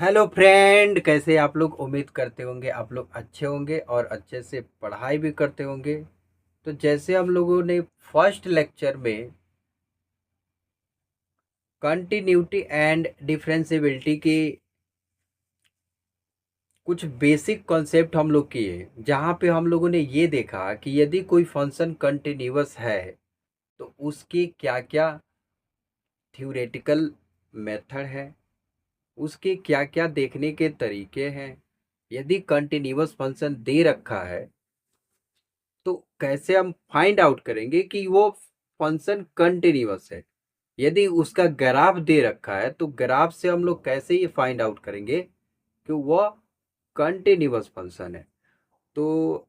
Hello friend, कैसे आप लोग? उम्मीद करते होंगे आप लोग अच्छे होंगे और अच्छे से पढ़ाई भी करते होंगे। तो जैसे हम लोगों ने फर्स्ट लेक्चर में कंटिन्यूटी एंड डिफरेंशिएबिलिटी की कुछ बेसिक कॉन्सेप्ट हम लोग किए, जहाँ पे हम लोगों ने ये देखा कि यदि कोई फंक्शन कंटिन्यूअस है तो उसके क्या क्या थ्योरेटिकल मेथड है, उसके क्या क्या देखने के तरीके हैं। यदि कंटिन्यूअस फंक्शन दे रखा है तो कैसे हम फाइंड आउट करेंगे कि वो फंक्शन कंटिन्यूअस है। यदि उसका ग्राफ दे रखा है तो ग्राफ से हम लोग कैसे ये फाइंड आउट करेंगे कि वह कंटिन्यूअस फंक्शन है। तो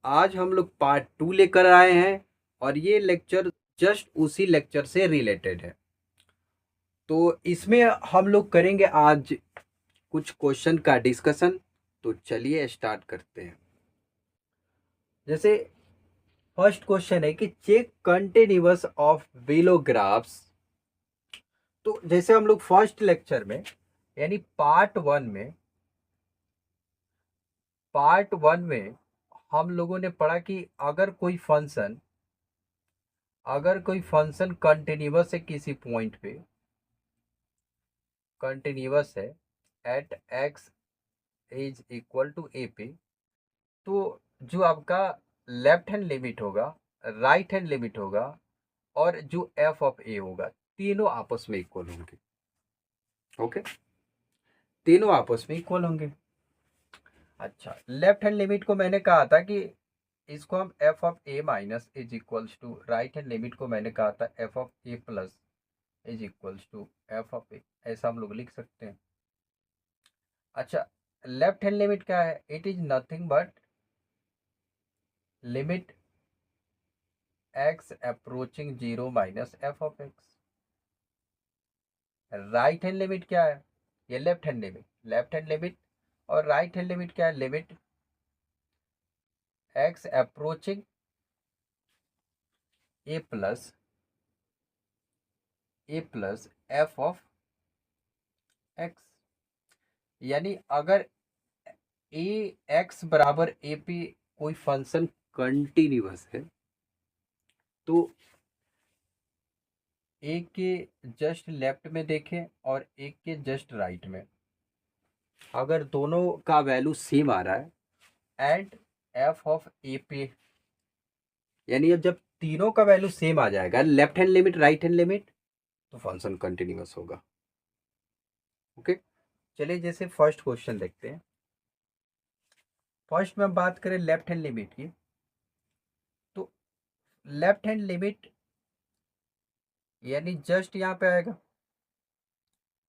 आज हम लोग पार्ट 2 लेकर आए हैं और ये लेक्चर जस्ट उसी लेक्चर से रिलेटेड है। तो इसमें हम लोग करेंगे आज कुछ क्वेश्चन का डिस्कशन। तो चलिए स्टार्ट करते हैं। जैसे फर्स्ट क्वेश्चन है कि check continuous of below graphs. तो जैसे हम लोग फर्स्ट लेक्चर में यानी पार्ट वन में हम लोगों ने पढ़ा कि अगर कोई फंक्शन कंटिन्यूअस है, किसी पॉइंट पे कंटिन्यूअस है at x is equal to a पे, तो जो आपका लेफ्ट हैंड लिमिट होगा, राइट हैंड लिमिट होगा और जो एफ ऑफ ए होगा, तीनों आपस में इक्वल होंगे। ओके, तीनों आपस में इक्वल होंगे। अच्छा, लेफ्ट हैंड लिमिट को मैंने कहा था कि इसको हम f of a minus is equals to, right hand limit को मैंने कहा था f of a plus is equals to f of a, ऐसा हम लोग लिख सकते हैं। अच्छा, लेफ्ट हैंड लिमिट क्या है? It is nothing but limit x approaching zero minus f of x. Right hand limit क्या है? ये लेफ्ट हैंड लिमिट और राइट हैंड लिमिट क्या है? Limit x approaching a plus f of x. यानी अगर ए एक्स बराबर ए पे कोई फंक्शन कंटिन्यूअस है तो एक के जस्ट लेफ्ट में देखें और एक के जस्ट राइट में, अगर दोनों का वैल्यू सेम आ रहा है एंड एफ ऑफ ए पे, यानी अब जब तीनों का वैल्यू सेम आ जाएगा, left hand limit right hand limit, तो फंक्शन कंटिन्यूअस होगा। ओके, चलिए जैसे फर्स्ट क्वेश्चन देखते हैं। फर्स्ट में हम बात करें लेफ्ट हैंड लिमिट की, तो लेफ्ट हैंड लिमिट यानी जस्ट यहाँ पे आएगा,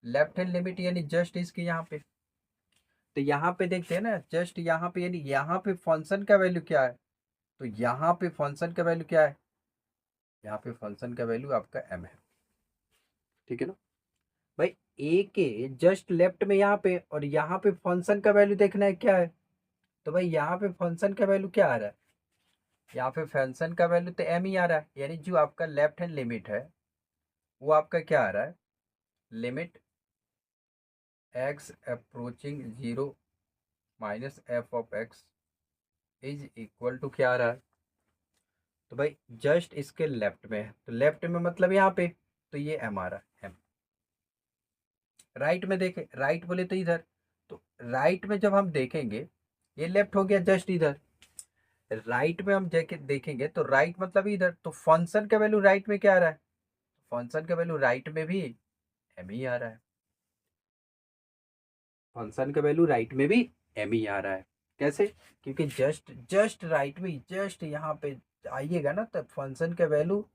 लेफ्ट हैंड लिमिट यानी जस्ट इसके यहाँ पे। तो यहाँ पे देखते हैं ना, जस्ट यहाँ पे, यानी यहाँ पे फंक्शन का वैल्यू क्या है? तो यहाँ पे फंक्शन का वैल्यू क्या है? यहाँ पे फंक्शन का वैल्यू आपका m है। ठीक है ना भाई? ए के जस्ट लेफ्ट में यहाँ पे, और यहाँ पे फंक्शन का वैल्यू देखना है क्या है। तो भाई यहाँ पे फंक्शन का वैल्यू क्या आ रहा है? यहाँ पे फंक्शन का वैल्यू तो m ही आ रहा है, यानी जो आपका लेफ्ट हैंड लिमिट है वो आपका क्या आ रहा है? Limit x approaching zero minus f of x is equal to क्या आ रहा है? तो भाई जस्ट इसके लेफ्ट में है, तो लेफ्ट में मतलब यहाँ पे, तो ये एम आ रहा है, एम। राइट में देखें, राइट बोले तो इधर, तो राइट में जब हम देखेंगे, ये लेफ्ट हो गया जस्ट इधर, राइट में हम देखेंगे तो राइट मतलब इधर, तो फंक्शन का वैल्यू राइट में क्या आ रहा है? फंक्शन का वैल्यू राइट में भी एम ही आ रहा है। फंक्शन का वैल्यू राइट में भी एम ही आ रहा है। कैसे? क्योंकि जस्ट जस्ट राइट में, जस्ट यहाँ पे आइएगा ना, तब फंक्शन का वैल्यू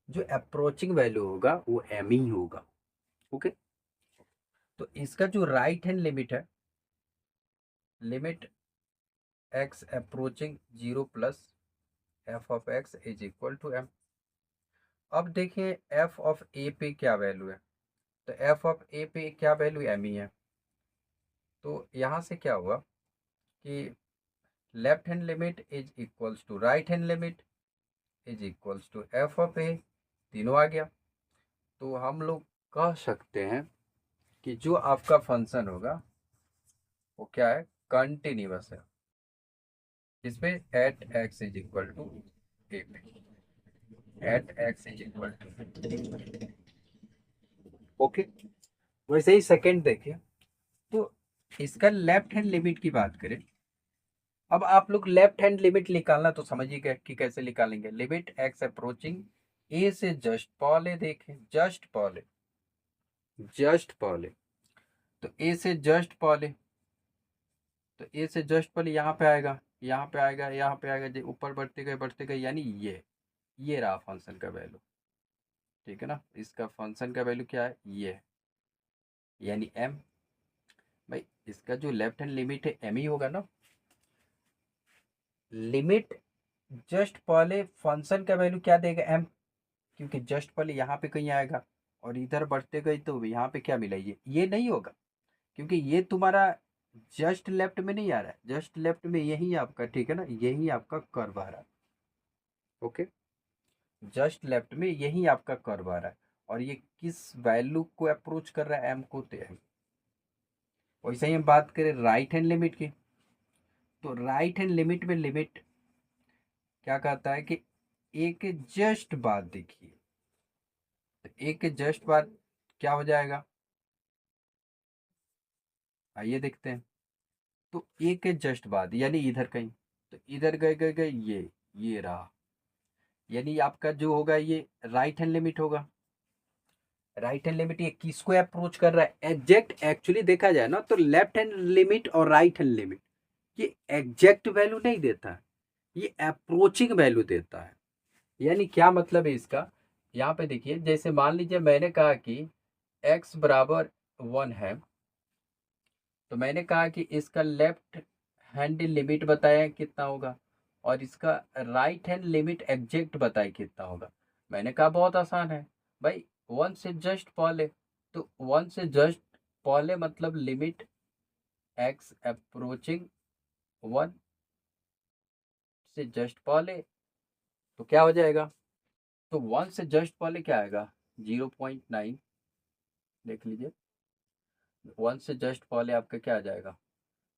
जो अप्रोचिंग वैल्यू होगा वो एम ही होगा। ओके, तो इसका जो राइट हैंड लिमिट है, limit x approaching zero plus f of x is equal to m. अब देखिए एफ ऑफ ए पे क्या वैल्यू है, तो एफ ऑफ ए पे क्या वैल्यू? एम ही है। तो यहाँ से क्या हुआ कि left hand limit is equals to right hand limit is equals to f of a, तीनों आ गया। तो हम लोग कह सकते हैं कि जो आपका फंक्शन होगा वो क्या है, कंटिन्यूअस है। इसमें at x is equal to a पे, at x is equal to, okay. वैसे ही सेकंड देखिए, तो इसका लेफ्ट हैंड लिमिट की बात करें। अब आप लोग लेफ्ट हैंड लिमिट निकालना तो समझिए कि कैसे निकालेंगे। लिमिट एक्स अप्रोचिंग ए से जस्ट पहले, देखें जस्ट पहले, जस्ट पहले, तो ए से जस्ट पहले, तो ए से जस्ट पहले यहाँ पे आएगा, यहाँ पे आएगा, यहाँ पे आएगा, जो ऊपर बढ़ते गए, यानी ये रहा फंक्शन का वैल्यू, ठीक है ना। इसका फंक्शन का वैल्यू क्या है, ये है, यानी एम। भाई इसका जो लेफ्ट हैंड लिमिट है एम ही होगा ना। लिमिट जस्ट पहले फंक्शन का वैल्यू क्या देगा, एम, क्योंकि जस्ट पहले यहाँ पे कहीं आएगा, और इधर बढ़ते गए तो यहाँ पे क्या मिला, ये नहीं होगा, क्योंकि ये तुम्हारा जस्ट लेफ्ट में नहीं आ रहा है, जस्ट लेफ्ट में यही आपका, ठीक है ना, यही आपका कर्व आ रहा है, ओके। जस्ट लेफ्ट में यही आपका कर्व आ रहा है, और ये किस वैल्यू को अप्रोच कर रहा है, एम को, तो एम। वैसे ही हम बात करें राइट हैंड लिमिट की, तो राइट हैंड लिमिट में लिमिट क्या कहता है कि एक जस्ट बाद देखिए, तो एक जस्ट बाद क्या हो जाएगा, आइए देखते हैं। तो एक जस्ट बाद यानी इधर कहीं, तो इधर गए गए गए, ये रहा, यानी आपका जो होगा ये राइट हैंड लिमिट होगा। राइट हैंड लिमिट ये किसको अप्रोच कर रहा है, एग्जैक्ट, एक्चुअली देखा जाए ना तो लेफ्ट हैंड लिमिट और राइट हैंड लिमिट ये एग्जैक्ट वैल्यू नहीं देता है, ये अप्रोचिंग वैल्यू देता है। यानी क्या मतलब है इसका, यहाँ पे देखिए, जैसे मान लीजिए मैंने कहा कि x बराबर 1 है, तो मैंने कहा कि इसका लेफ्ट हैंड लिमिट बताया कितना होगा, और इसका राइट हैंड लिमिट एग्जैक्ट बताए कितना होगा। मैंने कहा बहुत आसान है भाई, 1 से जस्ट पहले, तो 1 से जस्ट पहले मतलब लिमिट x अप्रोचिंग 1 से जस्ट पहले, तो क्या हो जाएगा, तो 1 से जस्ट पहले क्या आएगा, 0.9, देख लीजिए, 1 से जस्ट पहले आपका क्या आ जाएगा,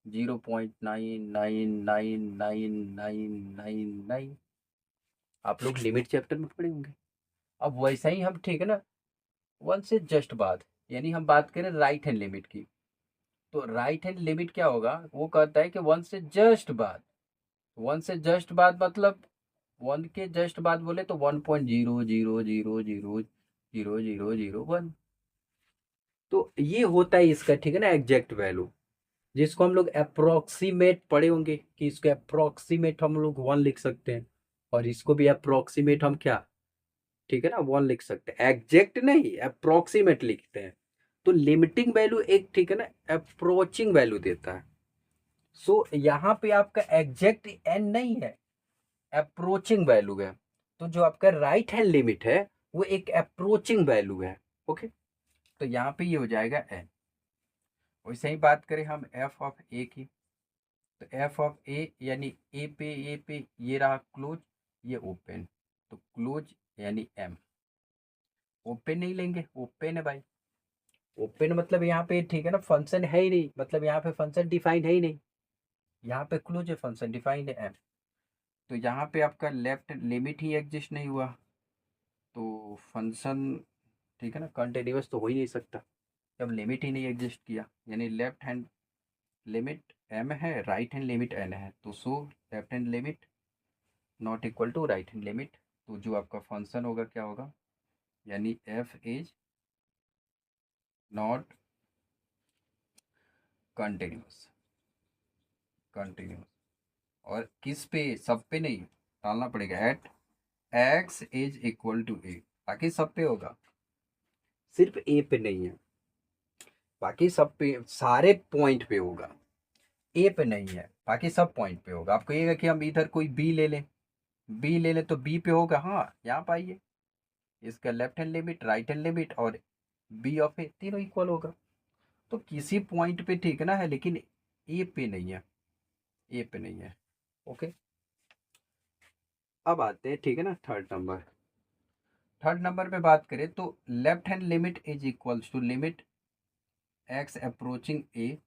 0.9999999। आप लोग लिमिट चैप्टर में पढ़े होंगे। अब वैसा ही हम, ठीक है ना, 1 से जस्ट बाद, यानी हम बात करें राइट हैंड लिमिट की, तो राइट हैंड लिमिट क्या होगा, वो कहता है कि 1 से जस्ट बाद, 1 से जस्ट बाद मतलब 1 के जस्ट बाद बोले तो 1.000000001, तो ये होता है इसका, ठीक है ना, एग्जैक्ट वैल्यू, जिसको हम लोग अप्रोक्सीमेट पढ़े होंगे कि इसको अप्रोक्सीमेट हम लोग 1 लिख सकते हैं, और इसको भी अप्रोक्सीमेट हम क्या, ठीक है ना, 1 लिख सकते हैं, एग्जैक्ट नहीं अप्रोक्सीमेट लिखते हैं। तो लिमिटिंग वैल्यू एक, ठीक है ना, अप्रोचिंग वैल्यू देता है। सो यहाँ पे आपका एग्जैक्ट एन नहीं है, अप्रोचिंग वैल्यू है। तो जो आपका राइट हैंड लिमिट है वो एक अप्रोचिंग वैल्यू है, ओके। तो यहाँ पे ये हो जाएगा एन। वैसे ही बात करें हम एफ ऑफ ए की, तो एफ ऑफ ए यानी ए पे ये रहा क्लोज, ये ओपन, तो क्लोज यानी एम। ओपन नहीं लेंगे, ओपन है भाई, ओपन मतलब यहाँ पे, ठीक है ना, फंक्शन है ही नहीं, मतलब यहाँ पे फंक्शन डिफाइंड है ही नहीं, यहाँ पे क्लोज है, फंक्शन डिफाइंड है एम। तो यहाँ पे आपका लेफ्ट लिमिट ही एग्जिस्ट नहीं हुआ, तो फंक्शन, ठीक है ना, कंटिन्यूअस तो हो ही नहीं सकता जब लिमिट ही नहीं एग्जिस्ट किया। यानी लेफ्ट हैंड लिमिट एम है, राइट हैंड लिमिट एन है, तो so left hand limit not equal to right hand limit. तो जो आपका फंक्शन होगा क्या होगा, यानी f is not continuous, continuous, और किस पे, सब पे नहीं डालना पड़ेगा, at x is equal to a, बाकी सब पे होगा, सिर्फ ए पे नहीं है, बाकी सब पे, सारे पॉइंट पे होगा, ए पे नहीं है, बाकी सब पॉइंट पे होगा। आपको ये कि हम इधर कोई बी ले लें, बी ले लें तो बी पे होगा, हाँ यहाँ पाइए, इसका left hand limit, right hand limit और बी ऑफ ए तीनों इक्वल होगा। तो किसी पॉइंट पे, ठीक है ना, है, लेकिन ए पे नहीं है, ए पे नहीं है, ओके। अब आते हैं, ठीक है ना, थर्ड नंबर पे बात करें तो left hand limit is equals to limit x approaching a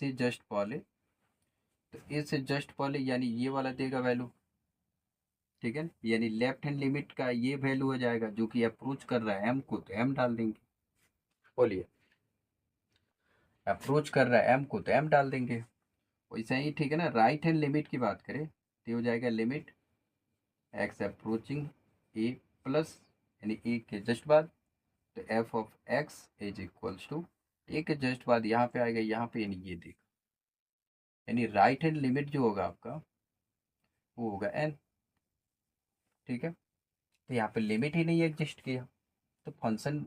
से जस्ट पहले, तो ए से जस्ट पहले यानी ये वाला देगा वैल्यू, ठीक है, यानी लेफ्ट हैंड लिमिट का ये वैल्यू हो जाएगा जो कि अप्रोच कर रहा है एम को, तो एम डाल देंगे। बोलिए, अप्रोच कर रहा है एम को तो एम डाल देंगे। वैसे ही ठीक है ना, राइट हैंड लिमिट की बात करें तो ये हो जाएगा limit x approaching a plus, यानी ए के जस्ट बाद, तो f of x is equals to, a के जस्ट बाद यहाँ पे आएगा, यहाँ पे यानी ये देखो, यानी राइट हैंड लिमिट जो होगा आपका वो होगा एन, ठीक है। तो यहाँ पे लिमिट ही नहीं एग्जिस्ट किया, तो फंक्शन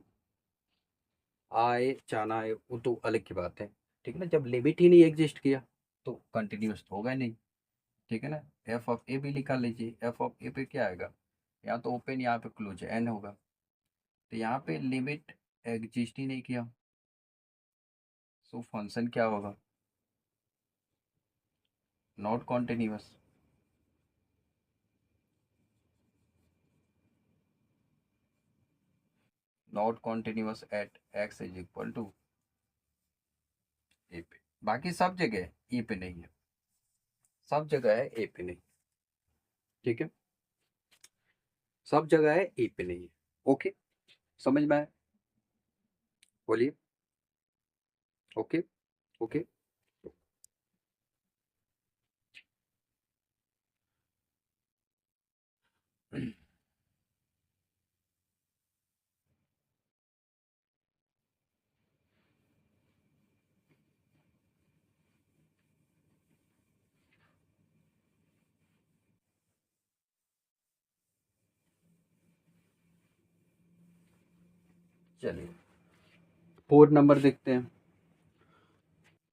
आए जाना आए वो तो अलग की बात है, ठीक है ना। जब लिमिट ही नहीं एग्जिस्ट किया तो कंटिन्यूस तो होगा नहीं, ठीक है ना। एफ ऑफ ए भी निकाल लीजिए, एफ ऑफ ए पे क्या आएगा, यहाँ तो ओपन यहाँ पे क्लोज है, एन होगा, तो यहाँ पे लिमिट एग्जिस्ट ही नहीं किया, सो फंक्शन क्या होगा, not continuous. Not continuous at x is equal to a पे, बाकी सब जगह ए पे नहीं है, सब जगह है ए पे नहीं, ठीक है, सब जगह है ए पे नहीं है। ओके, समझ में आया, बोलिए। Okay, okay. चलिए 4 नंबर देखते हैं।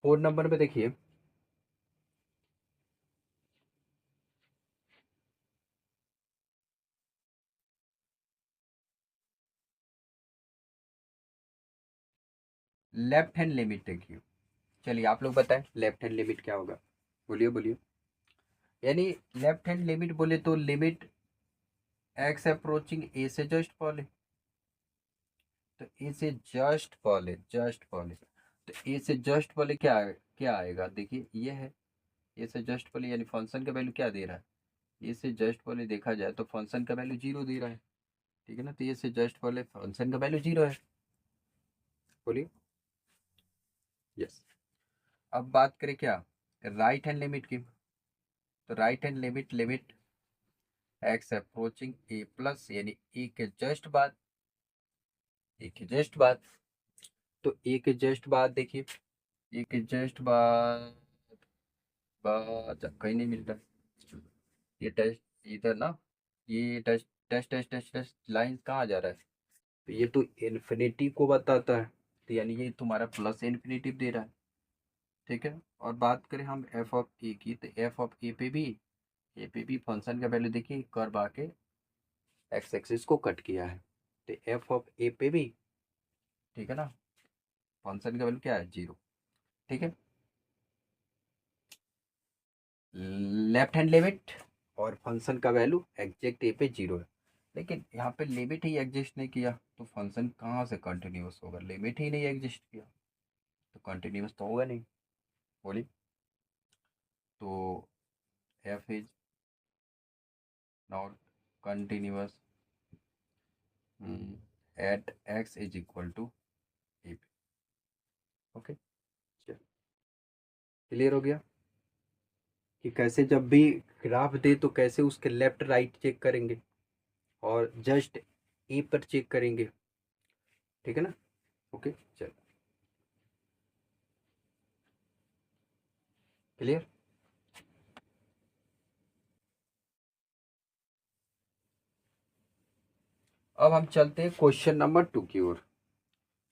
4 नंबर में देखिए, लेफ्ट हैंड लिमिट देखिए। चलिए आप लोग बताएं लेफ्ट हैंड लिमिट क्या होगा, बोलिए बोलिए। यानी लेफ्ट हैंड लिमिट बोले तो लिमिट एक्स अप्रोचिंग ए से जस्ट पहले, तो ए से जस्ट पहले, जस्ट पहले, तो ए से जस्ट पहले क्या आएगा, देखिए ये है, ए से जस्ट पहले यानी फंक्शन का वैल्यू क्या दे रहा है, ए से जस्ट पहले देखा जाए तो फंक्शन का वैल्यू 0 दे रहा है, ठीक है ना, तो ए से जस्ट पहले फंक्शन का वैल्यू 0 है, बोलिए। यस। अब बात करें क्या, राइट हैंड लिमिट की, तो right hand limit, limit x approaching a plus, यानी ए के जस्ट बाद, ए के जस्ट बाद, तो ए के जस्ट बाद देखिए, ए के जस्ट बाद, कहीं नहीं मिलता, ये टेस्ट इधर ना, ये test test test test test line कहाँ जा रहा है, तो ये तो इन्फिनिटी को बताता है, तो यानी ये तुम्हारा प्लस इन्फिनिटी दे रहा है, ठीक है। और बात करें हम एफ ऑफ ए की, तो एफ ऑफ ए पे भी फंक्शन का वैल्यू देखिए कर्व आके एक्स एक्सिस को कट किया है, तो एफ ऑफ ए पे भी, ठीक है ना, फंक्शन का वैल्यू क्या है 0, ठीक है। लेफ्ट हैंड लिमिट और फंक्शन का वैल्यू एग्जैक्ट ए पे 0 है, लेकिन यहाँ पे लिमिट ही एग्जिस्ट नहीं किया तो फंक्शन कहाँ से कंटिन्यूस होगा, लिमिट ही नहीं एग्जिस्ट किया तो कंटिन्यूस तो होगा नहीं, बोलिए। तो f is not continuous at x is equal to a पे, ओके। क्लियर हो गया कि कैसे जब भी ग्राफ दे तो कैसे उसके लेफ्ट राइट चेक करेंगे और जस्ट ए पर चेक करेंगे, ठीक है ना। ओके, चलो क्लियर। अब हम चलते हैं क्वेश्चन नंबर 2 की ओर।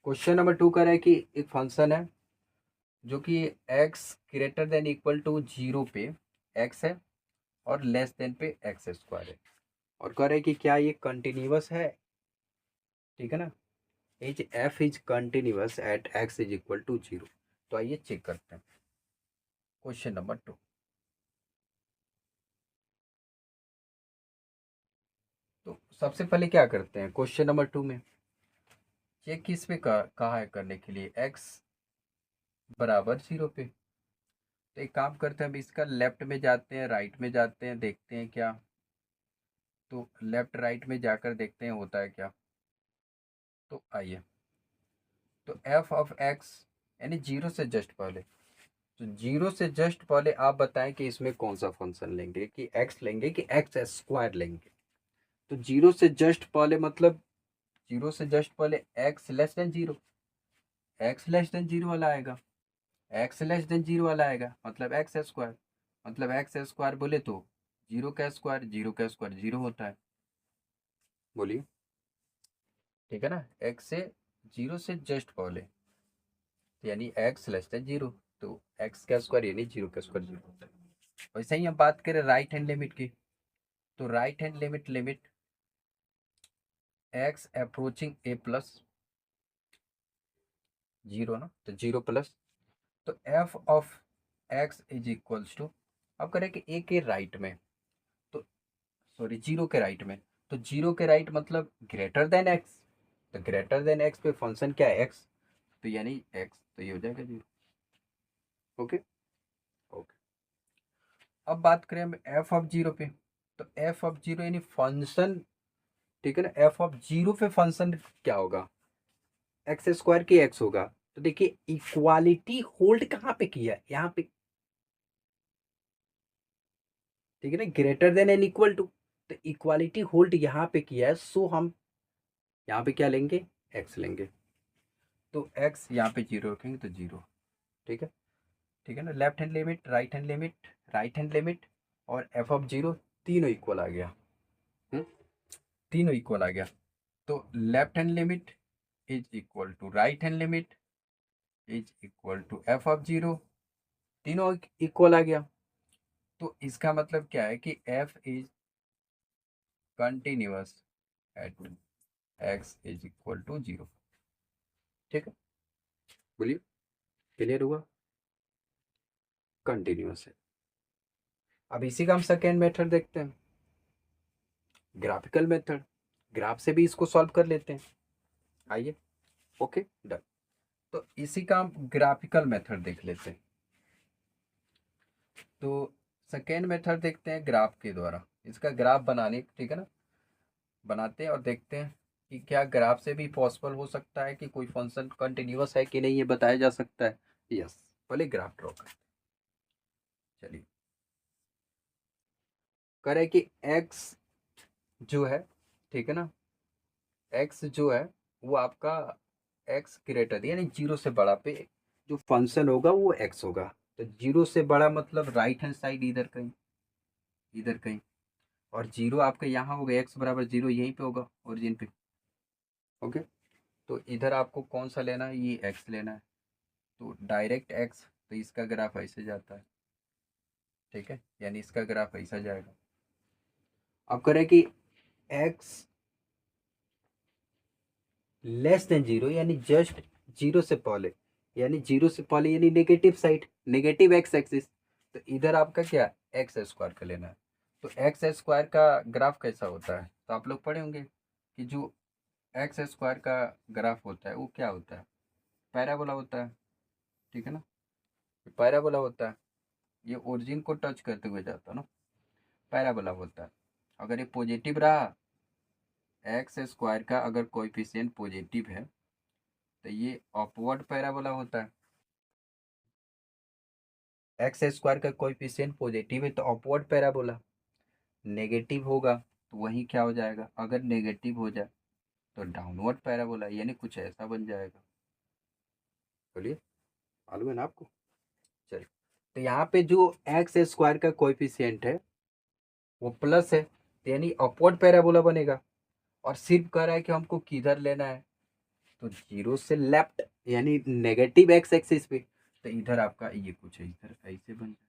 क्वेश्चन नंबर 2 कह रहा है कि एक फंक्शन है जो कि x greater than equal to 0 पे x है और लेस देन पे एक्स स्क्वायर है, और कह रहा है कि क्या ये कंटिन्यूअस है, ठीक है ना, is f is continuous at x is equal to 0। तो आइए चेक करते हैं क्वेश्चन नंबर 2। तो सबसे पहले क्या करते हैं क्वेश्चन नंबर 2 में, चेक किस पे कहा है करने के लिए, x बराबर 0 पे, तो एक काम करते हैं, अब इसका लेफ्ट में जाते हैं, राइट में जाते हैं, देखते हैं क्या। तो लेफ्ट राइट में जाकर देखते हैं होता है क्या। तो आइए, तो एफ ऑफ एक्स यानी जीरो से जस्ट पहले, तो जीरो से जस्ट पहले आप बताएं कि इसमें कौन सा फंक्शन लेंगे, कि एक्स लेंगे कि एक्स स्क्वायर लेंगे। तो जीरो से जस्ट पहले मतलब जीरो से जस्ट पहले x less than zero, x less than zero वाला आएगा, एक्स लेस देन जीरो वाला आएगा, मतलब एक्स स्क्वायर। मतलब एक्स स्क्वायर बोले तो जीरो का स्क्वायर, जीरो का स्क्वायर जीरो होता है। बोलिए, ठीक है ना, एक्स से जीरो से जस्ट पहले यानी एक्स लेस देन जीरो, तो एक्स का स्क्वायर यानी जीरो का स्क्वायर जीरो होता है। वैसे ही हम बात करें राइट हैंड लिमिट की, तो right hand limit limit x approaching a plus zero ना, तो जीरो प्लस, तो f of x is equals to, अब करें कि ए के राइट में, तो सॉरी जीरो के राइट में, तो जीरो के राइट मतलब ग्रेटर देन एक्स, तो ग्रेटर देन एक्स पे फंक्शन क्या है एक्स, तो यानी एक्स, तो ये हो जाएगा जीरो। ओके ओके, अब बात करें हम एफ ऑफ जीरो पे, तो एफ ऑफ जीरो यानी फंक्शन, ठीक है ना, एफ ऑफ जीरो पे फंक्शन क्या होगा, एक्स स्क्वायर की एक्स होगा। तो देखिए इक्वालिटी होल्ड कहाँ पे किया है, यहाँ पे, ठीक है ना, greater than n equal to, तो इक्वालिटी होल्ड यहाँ पे किया है, सो हम यहाँ पे क्या लेंगे, एक्स लेंगे। तो एक्स यहाँ पे जीरो रखेंगे तो जीरो, ठीक है, ठीक है ना, left hand limit, right hand limit, right hand limit और एफ ऑफ जीरो तीनों इक्वल आ गया। हम्म, तीनों इक्वल आ गया। तो left hand limit is equal to right hand limit is equal to f of zero, तीनों इक्वल आ गया। तो इसका मतलब क्या है कि f is continuous at x is equal to zero. ठीक है, बोलिए, क्लियर हुआ, कंटिन्यूअस है। अब इसी का हम सेकेंड मेथड देखते हैं, ग्राफिकल मेथड, ग्राफ से भी इसको सॉल्व कर लेते हैं। आइए, ओके डन, तो इसी का हम ग्राफिकल मेथड देख लेते हैं। तो सेकेंड मेथड देखते हैं ग्राफ के द्वारा, इसका ग्राफ बनाने, ठीक है ना, बनाते हैं और देखते हैं कि क्या ग्राफ से भी पॉसिबल हो सकता है कि कोई फंक्शन कंटिन्यूअस है कि नहीं, ये बताया जा सकता है। यस, पहले ग्राफ ड्रॉ करते हैं। चलिए, करें कि x जो है, ठीक है ना, x जो है वो आपका x ग्रेटर यानी जीरो से बड़ा पे जो फंक्शन होगा वो x होगा। तो जीरो से बड़ा मतलब राइट हैंड साइड इधर कहीं, इधर कहीं, और जीरो आपका यहाँ होगा, x बराबर जीरो यहीं पे होगा ओरिजिन पे। ओके, तो इधर आपको कौन सा लेना है, ये x लेना है, तो डायरेक्ट x, तो इसका ग्राफ ऐसे जाता है, ठीक है, यानी इसका ग्राफ ऐसा जाएगा। अब करें कि x लेस देन जीरो यानी जस्ट जीरो से पहले, यानी जीरो से पहले यानी negative side, negative x axis, तो इधर आपका क्या एक्स स्क्वायर का लेना है। तो एक्स स्क्वायर का ग्राफ कैसा होता है, तो आप लोग पढ़े होंगे कि जो एक्स स्क्वायर का ग्राफ होता है वो क्या होता है, पैराबोला होता है, ठीक है ना, पैराबोला होता है, ये ओरिजिन को टच करते हुए जाता है ना, पैराबोला होता है। अगर ये पॉजिटिव रहा, एक्स स्क्वायर का अगर कोएफिशिएंट पॉजिटिव है तो ये अपवर्ड पैराबोला होता है। एक्स स्क्वायर का कोएफिशिएंट पॉजिटिव है तो अपवर्ड पैराबोला, नेगेटिव होगा तो वही क्या हो जाएगा, अगर नेगेटिव हो जाए तो डाउनवर्ड पैराबोला, यानी कुछ ऐसा बन जाएगा। बोलिए, मालूम है ना आपको। चलिए, तो यहाँ पे जो एक्स स्क्वायर का कोएफिशिएंट है वो प्लस है, तो यानी अपवर्ड पैराबोला बनेगा। और सिर्फ कह रहा है कि हमको किधर लेना है, तो जीरो से लेफ्ट यानी नेगेटिव एक्स एक्सिस पे, तो इधर आपका ये कुछ है, इधर ऐसे बन जाए।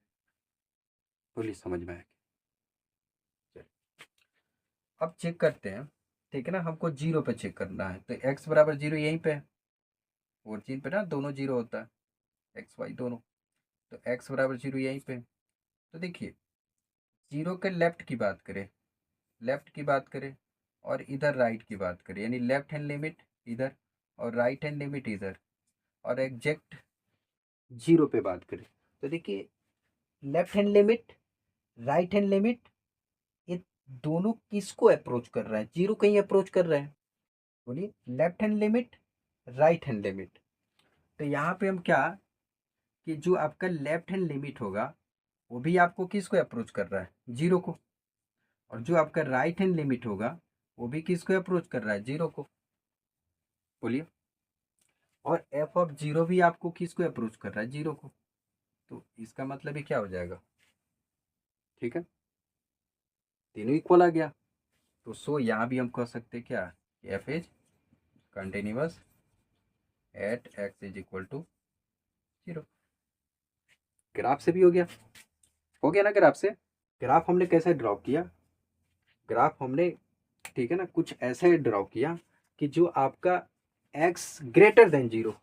बोलिए, समझ में आया। चलिए, अब चेक करते हैं, ठीक है ना, हमको जीरो पे चेक करना है, तो एक्स बराबर जीरो यहीं पे है, ओरिजिन पे ना दोनों जीरो होता है, एक्स वाई दोनों, तो एक्स बराबर जीरो यहीं पे। तो देखिए, जीरो के लेफ्ट की बात करें, लेफ्ट की बात करें और इधर राइट की बात करें, यानी लेफ्ट हैंड लिमिट इधर और राइट हैंड लिमिट इधर, और एग्जैक्ट जीरो पे बात करें, तो देखिए left hand limit, right hand limit, ये दोनों किसको अप्रोच कर रहा है? जीरो कहीं अप्रोच कर रहा है। बोलिए, left hand limit, right hand limit. तो यहाँ पे हम क्या, कि जो आपका लेफ्ट हैंड लिमिट होगा वो भी आपको किसको अप्रोच कर रहा है? जीरो को। और जो आपका राइट हैंड लिमिट होगा वो भी किसको अप्रोच कर रहा है? जीरो को। बोलिए। और एफ ऑफ जीरो भी आपको किसको अप्रोच कर रहा है? जीरो को। तो इसका मतलब ही क्या हो जाएगा? ठीक है, तीनों इक्वल आ गया। तो सो यहाँ भी हम कह सकते हैं क्या, f is continuous at x is equal to zero. Graph से भी हो गया ना ग्राफ से। ग्राफ हमने कैसे ड्रॉ किया? ग्राफ हमने, ठीक है ना, कुछ ऐसे ड्रॉ किया कि जो आपका x ग्रेटर देन जीरो,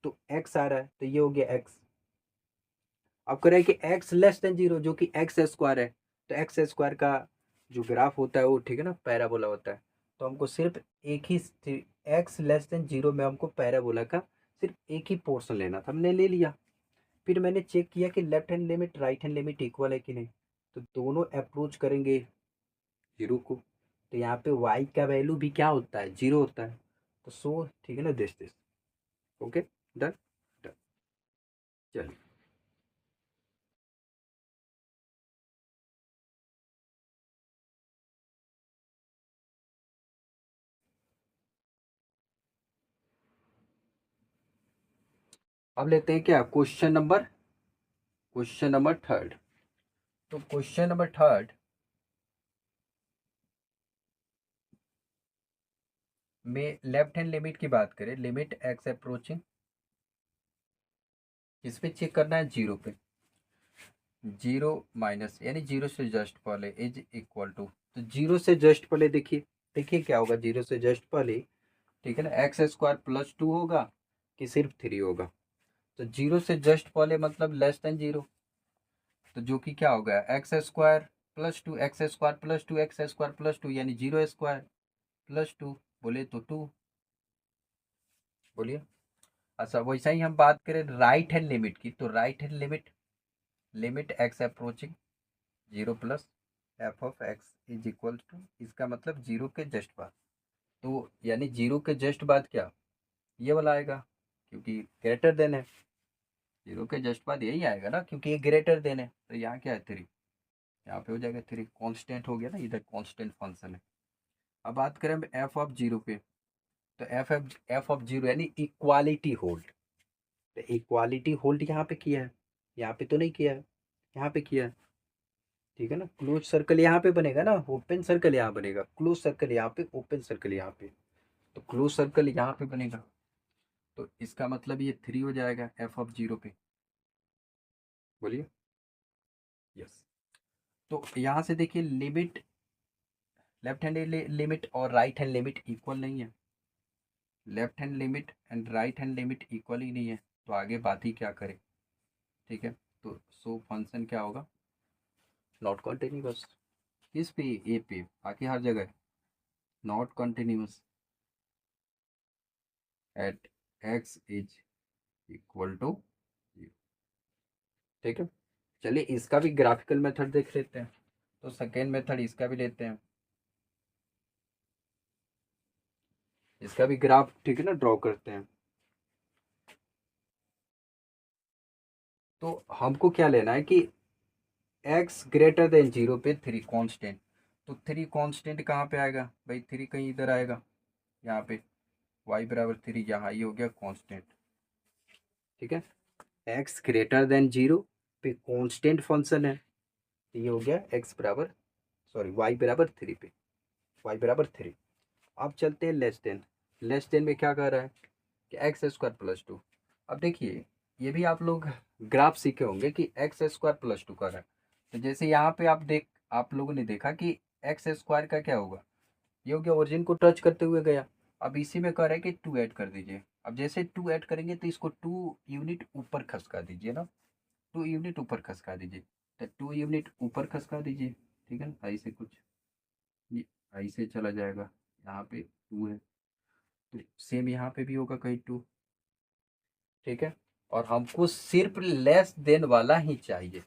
तो x आ रहा है तो ये हो गया x। अब कह रहा है कि x लेस देन जीरो, जो कि एक्स स्क्वायर है, तो एक्स स्क्वायर का जो ग्राफ होता है वो, ठीक है ना, पैराबोला होता है। तो हमको सिर्फ एक ही x लेस देन जीरो में हमको पैराबोला का सिर्फ एक ही पोर्शन लेना था, हमने ले लिया। फिर मैंने चेक किया कि left hand limit right hand limit equal है कि नहीं, तो दोनों अप्रोच करेंगे जीरो को। तो यहाँ पे y का वैल्यू भी क्या होता है? जीरो होता है। तो सो, ठीक है ना, दिस ओके, डन डन। चलिए, अब लेते हैं क्या, क्वेश्चन नंबर थर्ड। तो क्वेश्चन नंबर थर्ड में लेफ्ट हैंड लिमिट की बात करें, लिमिट एक्स अप्रोचिंग, इस पे चेक करना है जीरो पे। जीरो माइनस यानी जीरो से जस्ट पहले इज इक्वल टू, तो जीरो से जस्ट पहले देखिए, देखिए क्या होगा जीरो से जस्ट पहले, ठीक है ना, एक्स स्क्वायर प्लस टू होगा कि सिर्फ थ्री होगा? तो जीरो से जस्ट पहले मतलब लेस देन जीरो, तो जो कि क्या होगा, x square plus two, x square plus two, x square plus two, यानी जीरो स्क्वायर प्लस टू, बोले तो टू। बोलिए। अच्छा, वैसा ही हम बात करें राइट हैंड लिमिट की, तो right hand limit, limit x approaching zero plus f of x is equal to, इसका मतलब जीरो के जस्ट बाद, तो यानी जीरो के जस्ट बाद क्या, ये वाला आएगा, क्योंकि ग्रेटर देन है। जीरो के जस्ट बाद यही आएगा ना, क्योंकि ये ग्रेटर देन है, तो यहाँ क्या है, थ्री। यहाँ पे हो जाएगा थ्री, कांस्टेंट हो गया ना, इधर कांस्टेंट फंक्शन है। अब बात करें हम एफ ऑफ जीरो पे, तो एफ ऑफ जीरो यानी इक्वालिटी होल्ड। तो इक्वालिटी होल्ड यहाँ पे किया है, यहाँ पे तो नहीं किया है, यहाँ पे किया है। ठीक है ना, क्लोज सर्कल यहाँ पे बनेगा ना, ओपन सर्कल यहाँ बनेगा, क्लोज सर्कल यहाँ पे, ओपन सर्कल यहाँ पे। तो क्लोज सर्कल यहाँ पे बनेगा, तो इसका मतलब ये थ्री हो जाएगा एफ ऑफ जीरो पे। बोलिए। यस। तो यहाँ से देखिए, लिमिट लेफ्ट हैंड लिमिट और राइट हैंड लिमिट इक्वल नहीं है, left hand limit and right hand limit equal ही नहीं है, तो आगे बात ही क्या करें? ठीक है, तो सो फंक्शन क्या होगा, नॉट कॉन्टिन्यूस। किस पे? ए पे, बाकी हर जगह not continuous at x is equal to. ठीक है, चलिए इसका भी ग्राफिकल मेथड देख लेते हैं। तो सेकेंड मेथड इसका भी लेते हैं, इसका भी ग्राफ, ठीक है ना, ड्रॉ करते हैं। तो हमको क्या लेना है कि x ग्रेटर देन जीरो पे थ्री कांस्टेंट, तो थ्री कांस्टेंट कहाँ पे आएगा भाई? थ्री कहीं इधर आएगा, यहाँ पे y बराबर थ्री, यहाँ ये हो गया कांस्टेंट। ठीक है, x ग्रेटर देन जीरो पे कांस्टेंट फंक्शन है, तो ये हो गया x बराबर, सॉरी y बराबर थ्री पे, y बराबर थ्री। अब चलते हैं लेस देन, लेस देन में क्या कह रहा है कि एक्स स्क्वायर प्लस टू। अब देखिए, ये भी आप लोग ग्राफ सीखे होंगे कि एक्स स्क्वायर प्लस टू का है, तो जैसे यहाँ पे आप लोगों ने देखा कि एक्स स्क्वायर का क्या होगा, ये हो गया ओरिजिन को टच करते हुए गया। अब इसी में कह रहा है कि टू ऐड कर दीजिए। अब जैसे टू ऐड करेंगे तो इसको टू यूनिट ऊपर खसका दीजिए ना, टू यूनिट ऊपर खसका दीजिए, तो टू यूनिट ऊपर खसका दीजिए। ठीक है ना, ऐसे कुछ ये ऐसे चला जाएगा, यहाँ पे टू है, तो सेम यहाँ पे भी होगा कहीं टू। ठीक है, और हमको सिर्फ लेस देन वाला ही चाहिए,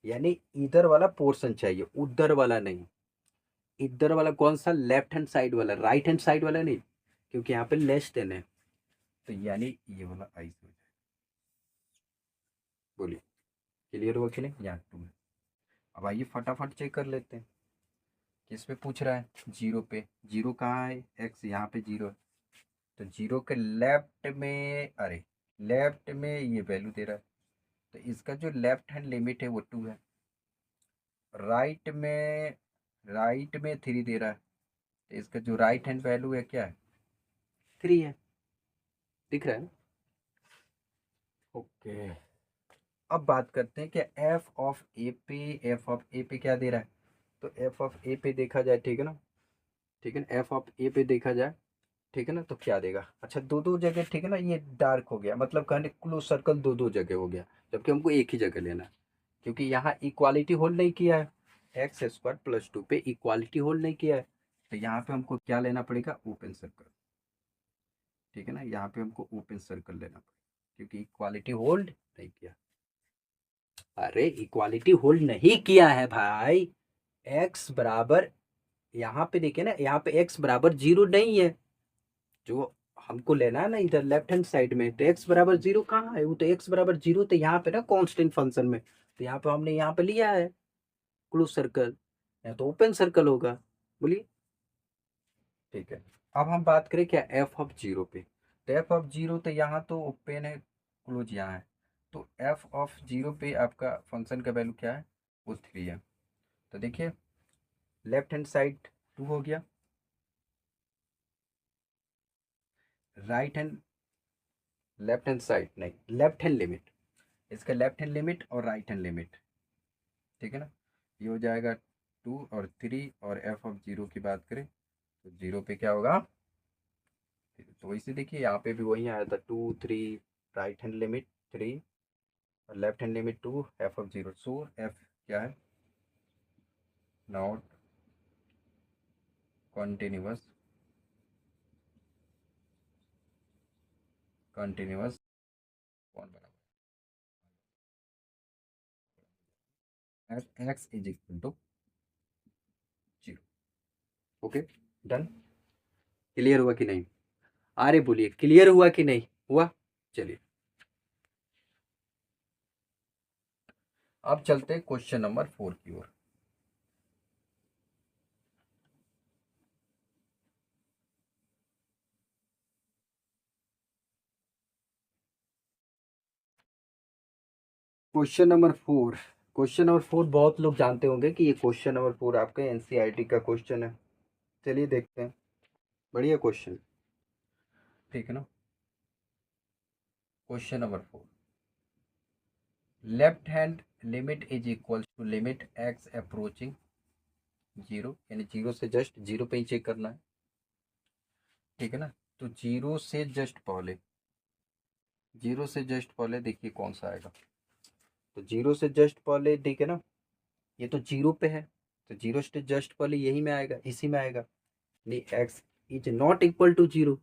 यानी इधर वाला पोर्शन चाहिए, उधर वाला नहीं। इधर वाला कौन सा, लेफ्ट हैंड साइड वाला, राइट हैंड साइड वाला नहीं, क्योंकि यहाँ पे लेस देन है। तो यानी ये वाला आई से हो जाए। बोलिए क्लियर हुआ कि नहीं, यहाँ 2 है। अब आइए फटाफट चेक कर लेते हैं। किस पे पूछ रहा है, जीरो पे। जीरो कहाँ है, एक्स यहाँ पे जीरो है। तो जीरो के लेफ्ट में, अरे लेफ्ट में ये वैल्यू दे रहा है, तो इसका जो लेफ्ट हैंड लिमिट है वो 2 है। राइट में 3 दे रहा है, तो इसका जो राइट हैंड वैल्यू है क्या है, 3 है। दिख रहा है ना। ओके, अब बात करते हैं कि एफ ऑफ ए पे क्या दे रहा है। तो एफ ऑफ ए पे देखा जाए, ठीक है ना, ठीक है ना, एफ ऑफ ए पे देखा जाए, ठीक है ना, तो क्या देगा। अच्छा दो दो जगह, ठीक है ना, ये डार्क हो गया, मतलब कहने क्लोज सर्कल दो दो जगह हो गया, जबकि हमको एक ही जगह लेना है, क्योंकि यहाँ इक्वालिटी होल्ड नहीं किया है। एक्स स्क्वायर प्लस 2 पे इक्वालिटी होल्ड नहीं किया है, तो यहाँ पे हमको क्या लेना पड़ेगा, ओपन सर्कल। ठीक है ना, यहाँ पे हमको ओपन सर्कल लेना पड़ेगा, क्योंकि इक्वालिटी होल्ड नहीं किया। अरे इक्वालिटी होल्ड नहीं किया है भाई। एक्स बराबर, यहाँ पे देखिए ना, यहाँ पे एक्स बराबर 0 नहीं है, जो हमको लेना है ना इधर लेफ्ट हैंड साइड में। तो एक्स बराबर 0 कहाँ है, वो तो एक्स बराबर 0 तो यहाँ पे ना कांस्टेंट फंक्शन में, तो यहाँ पे हमने यहाँ पे लिया है क्लोज सर्कल, या तो ओपन सर्कल होगा। बोलिए, ठीक है। अब हम बात करें क्या, एफ ऑफ 0 पे। तो एफ ऑफ 0 तो यहाँ तो ओपन है, क्लोज यहाँ है। तो एफ ऑफ 0 पे आपका फंक्शन का वैल्यू क्या है, वो 3 है। तो देखिए लेफ्ट हैंड साइड 2 हो गया, right hand, left hand side नहीं, लेफ्ट हैंड लिमिट, इसका लेफ्ट हैंड लिमिट और राइट हैंड लिमिट, ठीक है ना। ये हो जाएगा 2 और 3, और एफ ऑफ 0 की बात करें तो 0 पे क्या होगा। तो वैसे देखिए यहाँ पे भी वही आया था, 2 3, राइट हैंड लिमिट 3 और left hand limit 2, f of 0। So f क्या है, नॉट कॉन्टिन्यूस, कॉन्टिन्यूस कौन बराबर, f x is equal to 0। Okay, done. Clear हुआ कि नहीं, अरे बोलिए क्लियर हुआ कि नहीं हुआ। चलिए अब चलते हैं क्वेश्चन नंबर 4 की ओर। क्वेश्चन नंबर 4 बहुत लोग जानते होंगे कि ये क्वेश्चन नंबर 4 आपका एनसीईआरटी का क्वेश्चन है। चलिए देखते हैं, बढ़िया क्वेश्चन, ठीक है ना। Question number 4, left hand limit is equal to limit x approaching 0, यानी 0 से जस्ट 0 पे ही चेक करना है, ठीक है ना। तो 0 से जस्ट पहले देखिए कौन सा आएगा। तो 0 से जस्ट पहले देखिए ना, ये तो 0 पे है, तो 0 से जस्ट पहले यही में आएगा, इसी में आएगा। नहीं, x is not equal to 0,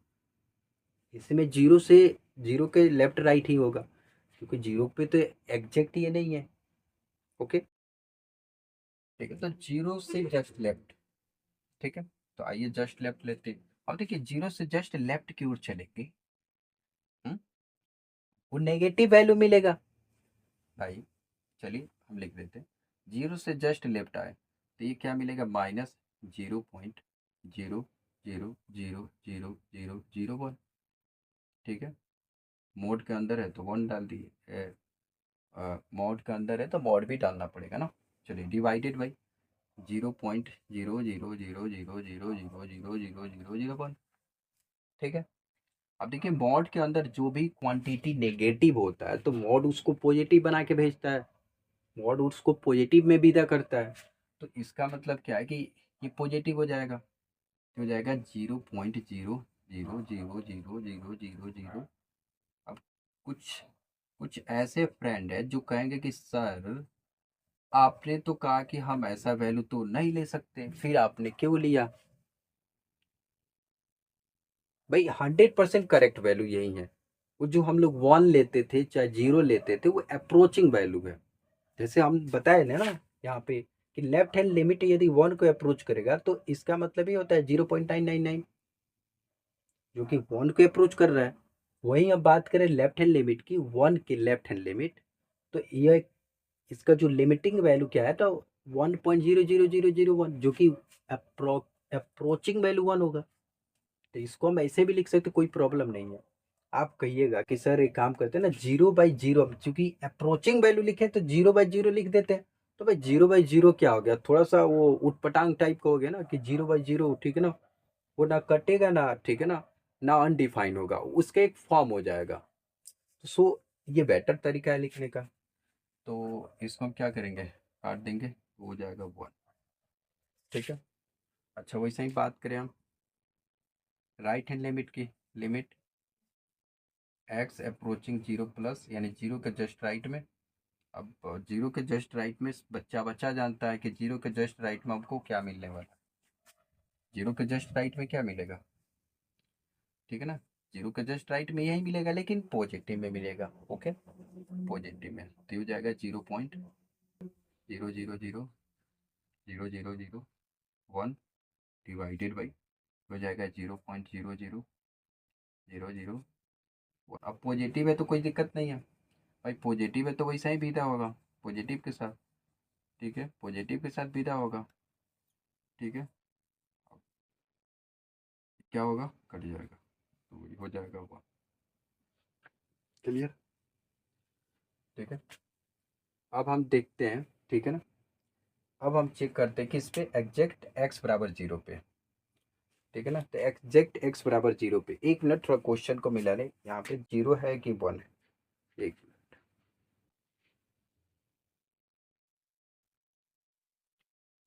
इसमें 0 से 0 के लेफ्ट राइट ही होगा, क्योंकि 0 पे तो एग्जैक्ट ये नहीं है। ओके, ठीक है, तो 0 से जस्ट लेफ्ट, ठीक है। तो आइए जस्ट लेफ्ट लेते हैं। अब देखिए 0 से जस्ट लेफ्ट की ओर चलेंगे, हम्म, वो नेगेटिव वैल्यू मिलेगा भाई। चलिए हम लिख देते हैं, 0 से जस्ट लेफ्ट आए तो ये क्या मिलेगा, -0.00000001, ठीक है। मोड के अंदर है तो 1 डाल दिए, मॉड का अंदर है तो मॉड भी डालना पड़ेगा ना। चलिए डिवाइडेड बाई 0.0000000001, ठीक है। अब देखिए मॉड के अंदर जो भी क्वांटिटी नेगेटिव होता है तो मॉड उसको पॉजिटिव बना के भेजता है, मॉड उसको पॉजिटिव में विदा करता है। तो इसका मतलब क्या है कि ये पॉजिटिव हो जाएगा, तो हो जाएगा 0.00000000। अब कुछ कुछ ऐसे फ्रेंड है जो कहेंगे कि सर आपने तो कहा कि हम ऐसा वैल्यू तो नहीं ले सकते, फिर आपने क्यों लिया। भाई 100% करेक्ट वैल्यू यही है। वो जो हम लोग 1 लेते थे चाहे 0 लेते थे वो अप्रोचिंग वैल्यू है, जैसे हम बताए ना यहाँ पे कि लेफ्ट हैंड लिमिट यदि 1 को अप्रोच करेगा तो इसका मतलब ये होता है 0.999, जो कि 1 को अप्रोच कर रहा है। वहीं अब बात करें लेफ्ट हैंड लिमिट की, 1 की लेफ्ट हैंड लिमिट, तो ये इसका जो लिमिटिंग वैल्यू क्या है, तो 1.00001, जो कि अप्रोचिंग वैल्यू 1 होगा। तो इसको हम ऐसे भी लिख सकते, कोई प्रॉब्लम नहीं है। आप कहिएगा कि सर एक काम करते हैं ना, 0/0, चूंकि अप्रोचिंग वैल्यू लिखे तो 0/0 लिख देते हैं। तो भाई 0/0 क्या हो गया, थोड़ा सा वो उटपटांग टाइप का हो गया ना कि 0/0, ठीक है ना, वो ना कटेगा ना, ठीक है ना, ना अनडिफाइन होगा, उसका एक फॉर्म हो जाएगा। सो ये बेटर तरीका है लिखने का। तो इसको हम क्या करेंगे, काट देंगे, हो जाएगा 1, ठीक है। अच्छा वैसे ही बात करें हम राइट हैंड लिमिट की, लिमिट x अप्रोचिंग 0 प्लस, यानी 0 के जस्ट राइट में। अब 0 के जस्ट राइट में बच्चा बच्चा जानता है कि 0 के जस्ट राइट में हमको क्या मिलने वाला है। 0 के जस्ट राइट में क्या मिलेगा, ठीक है ना, 0 के जस्ट राइट में यही मिलेगा, लेकिन पॉजिटिव में मिलेगा। ओके, पॉजिटिव में तो हो जाएगा 0.0000001 डिवाइडेड बाई, हो जाएगा 0.00000। अब पॉजिटिव है तो कोई दिक्कत नहीं है भाई, पॉजिटिव है तो वैसा ही बीता होगा पॉजिटिव के साथ, ठीक है, पॉजिटिव के साथ बीता होगा, ठीक है। अब क्या होगा, कट जाएगा, तो वही हो जाएगा वो, क्लियर, ठीक है। अब हम देखते हैं, ठीक है ना, अब हम चेक करते हैं कि इस पे एग्जैक्ट x बराबर 0 पे, ठीक है ना, तो एग्जैक्ट x बराबर 0 पे, एक मिनट थोड़ा क्वेश्चन को मिला ले, यहाँ पे 0 है कि 1 है, एक मिनट,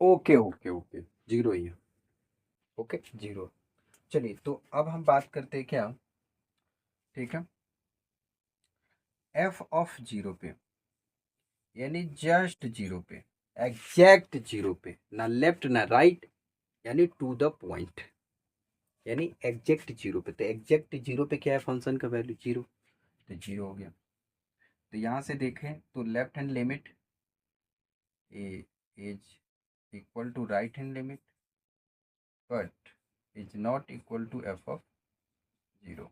ओके ओके ओके, 0 ही है, ओके 0। चलिए तो अब हम बात करते हैं क्या, ठीक है, f ऑफ 0 पे, यानी जस्ट 0 पे, एग्जैक्ट 0 पे, ना लेफ्ट ना राइट, यानी टू द पॉइंट, यानी एग्जैक्ट 0 पे। तो एग्जैक्ट 0 पे क्या है, फंक्शन का वैल्यू 0, तो 0 हो गया। तो यहाँ से देखें तो left hand limit a is equal to right hand limit, but is not equal to f of 0,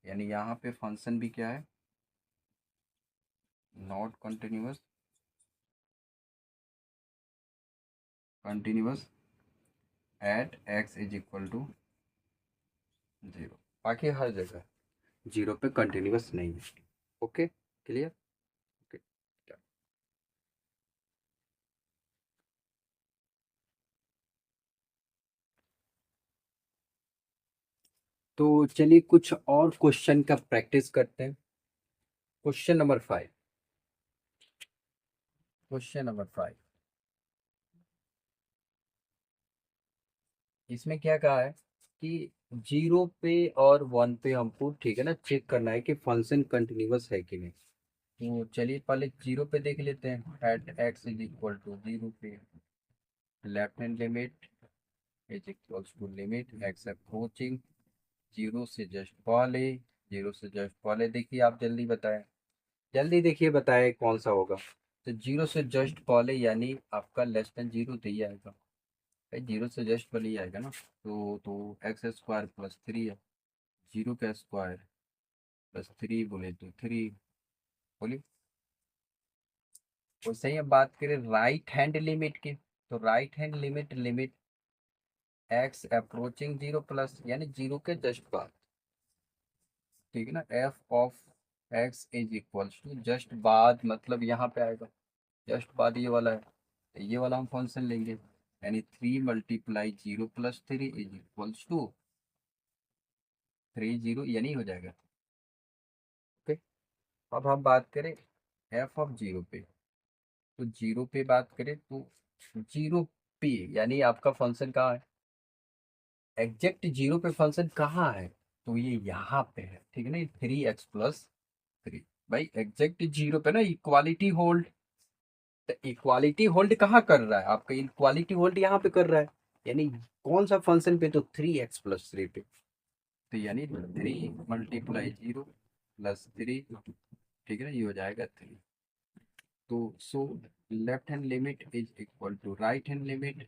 यानी यहाँ पे फंक्शन भी क्या है, not continuous, continuous at x is equal to 0, बाकी हर जगह 0 पे कंटिन्यूअस नहीं है। Okay, clear, okay. तो चलिए कुछ और क्वेश्चन का प्रैक्टिस करते हैं। क्वेश्चन नंबर 5, क्वेश्चन नंबर 5, इसमें क्या कहा है कि 0 पे और 1 पे हमको, ठीक है ना, चेक करना है कि फंक्शन कंटिन्यूअस है कि नहीं। तो चलिए पहले 0 पे देख लेते हैं, at x is equal to 0 पे left hand limit is equals to limit x approaching 0 से जस्ट पहले, 0 से जस्ट पहले, देखिए आप जल्दी बताएं, जल्दी देखिए बताएं कौन सा होगा। तो 0 से जस्ट पहले यानी आपका लेस देन 0 तो ही आएगा भाई, 0 से जस्ट पहले ही आएगा ना, तो एक्स स्क्वायर प्लस 3 है, 0 का स्क्वायर प्लस 3 बोले तो 3, बोलिए। और सही, अब बात करें राइट हैंड लिमिट की, तो right hand limit, limit x approaching 0 plus, यानी 0 के जस्ट बाद, ठीक है ना, f of x is equals to, just बाद मतलब यहाँ पे आएगा, जस्ट बाद ये वाला है, तो ये वाला हम फंक्शन लेंगे, यानी 3 × 0 + 3 इज इक्वल्स टू 3 0, यानी हो जाएगा, ओके। अब हम बात करें एफ ऑफ 0 पे, तो 0 पे बात करें तो 0 पे यानी आपका फंक्शन कहाँ है, एग्जैक्ट 0 पे फंक्शन कहाँ है, तो ये यहाँ पे है, ठीक है ना, 3x + 3, भाई एग्जैक्ट 0 पे ना इक्वालिटी होल्ड, तो इक्वालिटी होल्ड कहाँ कर रहा है, आपका इक्वालिटी होल्ड यहाँ पे कर रहा है, यानी कौन सा फंक्शन पे, तो 3x + 3 पे, तो यानी 3 × 0 + 3, ठीक है ना, ये हो जाएगा 3। तो so left hand limit is equal to right hand limit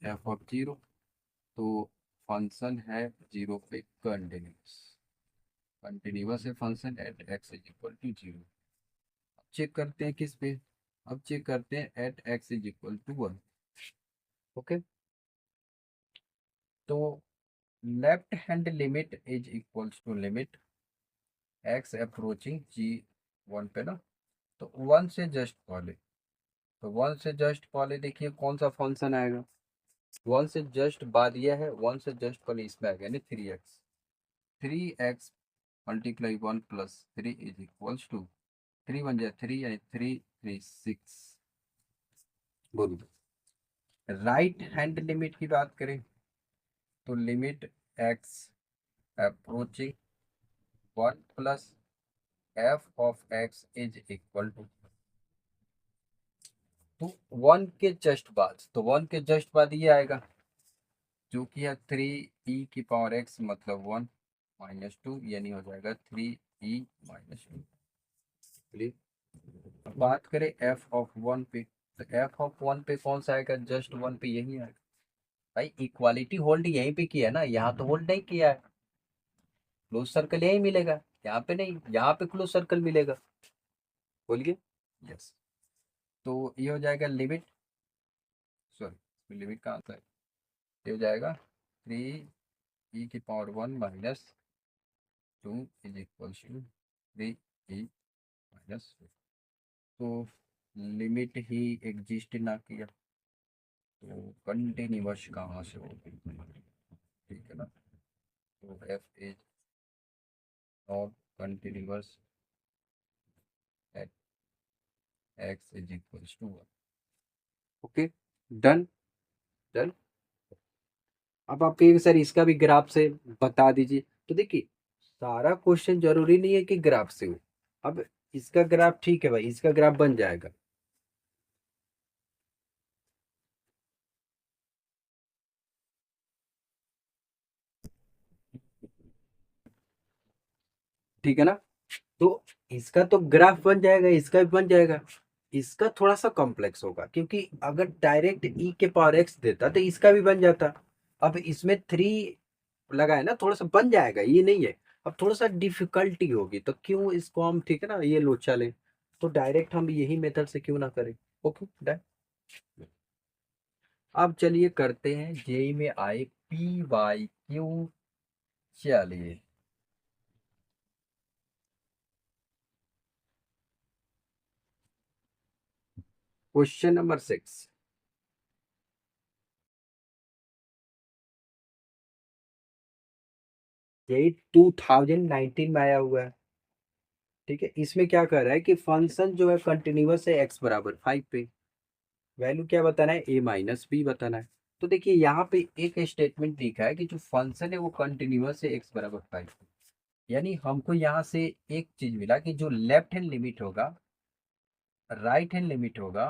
f of zero. तो फंक्शन है जीरो पे कंटिन्यूस, कंटिन्यूस है function at x is equal to zero. Check करते हैं किस पे, अब चेक करते हैं at x is equal to one. Okay, तो left hand limit is equals to limit x approaching g one पे ना, तो वन से जस्ट पहले, तो वन से जस्ट पहले देखिए कौन सा फंक्शन आएगा। वन से जस्ट बाद यह है, वन से जस्ट पहले इसमें आएगा यानी three x. Three x multiply one plus three is equals to, three one जा थ्री यानी थ्री थ्री सिक्स। बोलिए राइट हैंड लिमिट की बात करें तो limit x approaching one plus f of x is equal to, तो one के just बाद, तो वन के जस्ट बाद ये आएगा जो कि है थ्री ई की पावर एक्स मतलब वन माइनस टू, यानी हो जाएगा थ्री ई माइनस टू। चलिए अब बात करें एफ ऑफ वन पे, तो एफ ऑफ वन पे कौन सा आएगा, जस्ट वन पे यही आएगा। भाई इक्वालिटी होल्ड यहीं पे किया है ना, यहाँ तो होल्ड नहीं किया है। क्लोज सर्कल यही मिलेगा, यहाँ पे नहीं, यहाँ पे क्लोज सर्कल मिलेगा। बोलिए यस। तो ये हो जाएगा लिमिट, सॉरी लिमिट का आंसर ये हो जाएगा थ्री ई की power one minus two is equal to three e minus. तो लिमिट ही एग्जिस्ट ना किया तो कंटिन्यूअस कहाँ से होगी, ठीक है ना। तो f is not continuous at x is equal to one. Okay done done. अब आप कहिए सर इसका भी ग्राफ से बता दीजिए, तो देखिए सारा क्वेश्चन जरूरी नहीं है कि ग्राफ से हो। अब इसका ग्राफ ठीक है भाई, इसका ग्राफ बन जाएगा। ठीक है ना, तो इसका तो ग्राफ बन जाएगा, इसका भी बन जाएगा। इसका थोड़ा सा कॉम्प्लेक्स होगा क्योंकि अगर डायरेक्ट ई के पावर एक्स देता तो इसका भी बन जाता। अब इसमें थ्री लगा है ना, थोड़ा सा बन जाएगा ये नहीं है। अब थोड़ा सा डिफिकल्टी होगी तो क्यों इसको हम, ठीक है ना, ये लोचा लें, तो डायरेक्ट हम यही मेथड से क्यों ना करें। Okay done. अब चलिए करते हैं जेई में आए पी वाई क्यू। चलिए क्वेश्चन नंबर सिक्स, यही 2019 में आया हुआ है। ठीक है, इसमें क्या कर रहा है कि फंक्शन जो है कंटिन्यूअस है एक्स बराबर फाइव पे, वैल्यू क्या बताना है ए माइनस बी बताना है। तो देखिए यहाँ पे एक स्टेटमेंट लिखा है कि जो फंक्शन है वो कंटिन्यूअस है एक्स बराबर फाइव, यानी हमको यहाँ से एक चीज मिला कि जो लेफ्ट हैंड लिमिट होगा, राइट हैंड लिमिट होगा,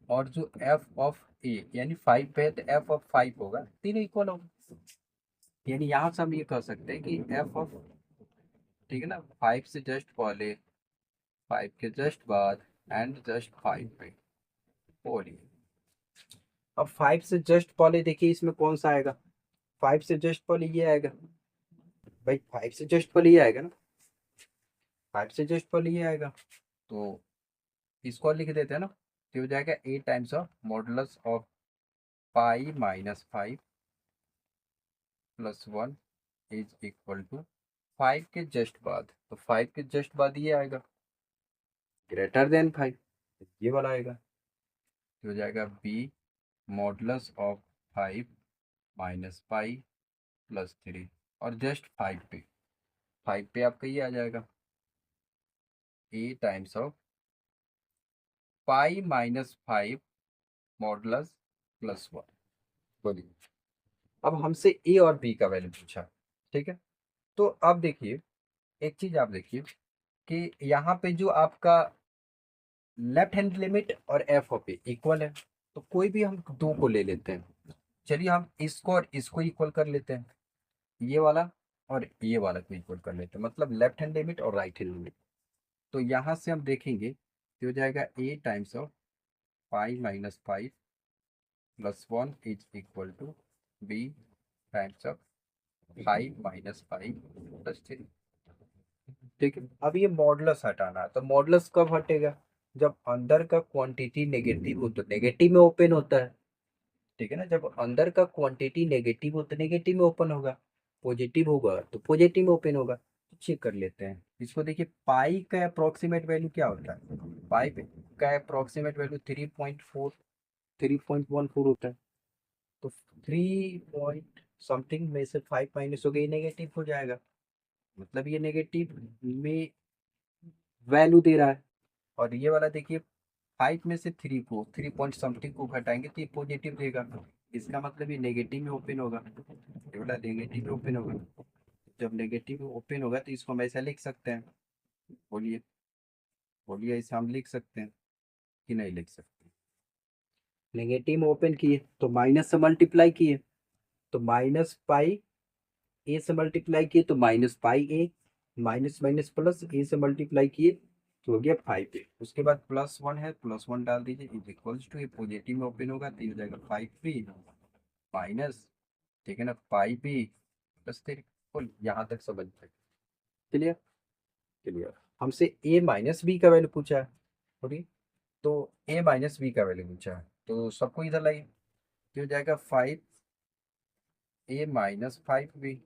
और जो एफ ऑफ ए यानी फाइव पे है तो एफ ऑफ फाइव होगा, तीनों इक्वल होगा। यानी यहाँ से हम ये कह सकते हैं कि एफ ऑफ, ठीक है ना, फाइव से जस्ट पहले, फाइव के जस्ट बाद एंड जस्ट फाइव पे बोलिए। अब फाइव से जस्ट पहले देखिए इसमें कौन सा आएगा, फाइव से जस्ट पहले ये आएगा। भाई फाइव से जस्ट पहले ये आएगा ना, फाइव से जस्ट पहले ये आएगा, तो इसको लिख देते हैं ना, तो हो जाएगा a times of modulus of pi minus five plus one is equal to five के जस्ट बाद, तो फाइव के जस्ट बाद ये आएगा ग्रेटर देन फाइव, ये वाला आएगा, तो हो जाएगा b modulus of five minus pi plus three, और जस्ट फाइव पे आपका ये आ जाएगा a times of pi minus five modulus plus one. बोलिए अब हमसे ए और बी का वैल्यू पूछा, ठीक है। तो अब देखिए एक चीज आप देखिए कि यहाँ पे जो आपका लेफ्ट हैंड लिमिट और एफ ऑफ ए इक्वल है, तो कोई भी हम दो को ले लेते हैं। चलिए हम इसको और इसको इक्वल कर लेते हैं, ये वाला और ये वाला को इक्वल कर लेते हैं, मतलब लेफ्ट हैंड लिमिट और राइट हैंड लिमिट। तो यहाँ से हम देखेंगे तो हो जाएगा a times of pi minus five plus one is equal to b times of five minus five plus three. ठीक है, अब ये मॉडुलस हटाना है, तो मॉडुलस कब हटेगा? जब अंदर का क्वांटिटी नेगेटिव हो तो नेगेटिव में ओपन होता है। ठीक है ना, जब अंदर का क्वांटिटी नेगेटिव हो तो नेगेटिव में ओपन होगा, पॉजिटिव होगा तो पॉजिटिव में ओपन होगा। तो चेक कर लेते हैं इसको। देखिए पाई का अप्रोक्सीमेट वैल्यू क्या होता है? पाई का अप्रोक्सीमेट वैल्यू 3.4 3.14 होता है। तो 3 पॉइंट समथिंग में से 5 माइनस हो गई, नेगेटिव हो जाएगा, मतलब ये नेगेटिव में वैल्यू दे रहा है। और ये वाला देखिए 5 में से 3 को 3 पॉइंट समथिंग को घटाएंगे तो ये पॉजिटिव देगा, इसका मतलब ये नेगेटिव में ओपन होगा, ये वाला नेगेटिव में ओपन होगा। जब नेगेटिव में ओपन होगा तो इसको हम ऐसा लिख सकते हैं। बोलिए बोलिए, ऐसा हम लिख सकते हैं कि नहीं लिख सकते? नेगेटिव में ओपन किए तो माइनस से मल्टीप्लाई किए तो माइनस पाई, ए से मल्टीप्लाई किए तो माइनस पाई ए, माइनस माइनस प्लस ए से मल्टीप्लाई किए तो हो गया 5 ए। उसके बाद प्लस वन है, प्लस वन डाल दीजिए इज इक्वल्स टू, ये पॉजिटिव में ओपन होगा तो ये हो जाएगा 5 पी माइनस, ठीक है ना, 5 पी प्लस थ्री। यहाँ तक समझ में क्लियर? क्लियर। हमसे ए माइनस बी का वैल्यू पूछा है, ठीक, तो ए माइनस बी का वैल्यू पूछा है तो सबको इधर लाइए तो हो जाएगा 5 ए माइनस 5 बी